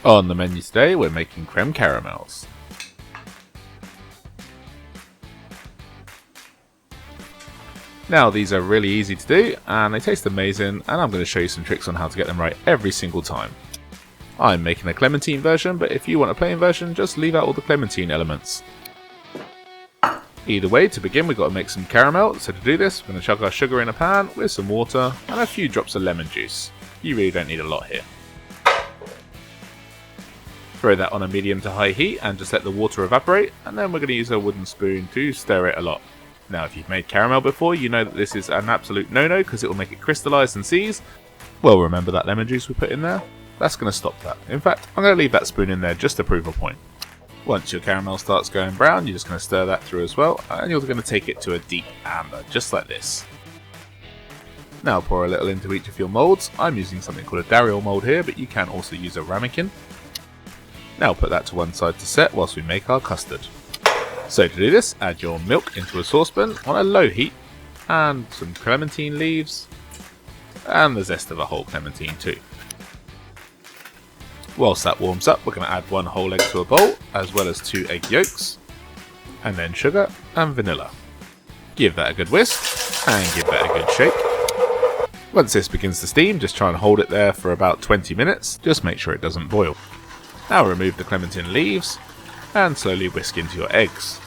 On the menu today, we're making creme caramels. Now these are really easy to do and they taste amazing, and I'm going to show you some tricks on how to get them right every single time. I'm making a clementine version, but if you want a plain version, just leave out all the clementine elements. Either way, to begin we've got to make some caramel, so to do this we're going to chuck our sugar in a pan with some water and a few drops of lemon juice. You really don't need a lot here. Throw that on a medium to high heat and just let the water evaporate, and then we're going to use a wooden spoon to stir it a lot. Now if you've made caramel before, you know that this is an absolute no-no because it will make it crystallise and seize. Well, remember that lemon juice we put in there? That's going to stop that. In fact, I'm going to leave that spoon in there just to prove a point. Once your caramel starts going brown, you're just going to stir that through as well, and you're going to take it to a deep amber, just like this. Now pour a little into each of your moulds. I'm using something called a Dariel mould here, but you can also use a ramekin. Now put that to one side to set whilst we make our custard. So to do this, add your milk into a saucepan on a low heat, and some clementine leaves, and the zest of a whole clementine too. Whilst that warms up, we're going to add one whole egg to a bowl, as well as 2 egg yolks, and then sugar and vanilla. Give that a good whisk, and give that a good shake. Once this begins to steam, just try and hold it there for about 20 minutes, just make sure it doesn't boil. Now remove the clementine leaves, and slowly whisk into your eggs.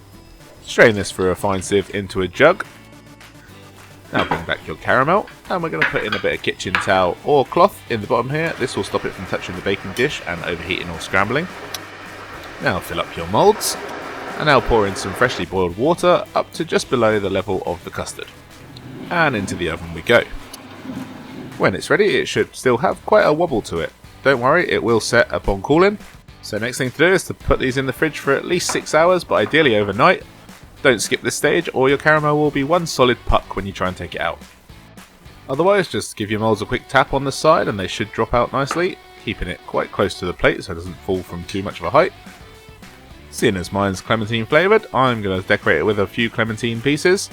Strain this through a fine sieve into a jug. Now bring back your caramel, and we're going to put in a bit of kitchen towel or cloth in the bottom here. This will stop it from touching the baking dish and overheating or scrambling. Now fill up your moulds, and now pour in some freshly boiled water up to just below the level of the custard. And into the oven we go. When it's ready, it should still have quite a wobble to it. Don't worry, it will set upon cooling. So next thing to do is to put these in the fridge for at least 6 hours, but ideally overnight. Don't skip this stage or your caramel will be one solid puck when you try and take it out. Otherwise, just give your moulds a quick tap on the side and they should drop out nicely, keeping it quite close to the plate so it doesn't fall from too much of a height. Seeing as mine's clementine flavoured, I'm going to decorate it with a few clementine pieces.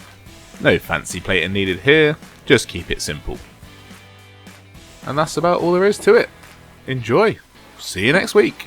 No fancy plating needed here, just keep it simple. And that's about all there is to it. Enjoy! See you next week!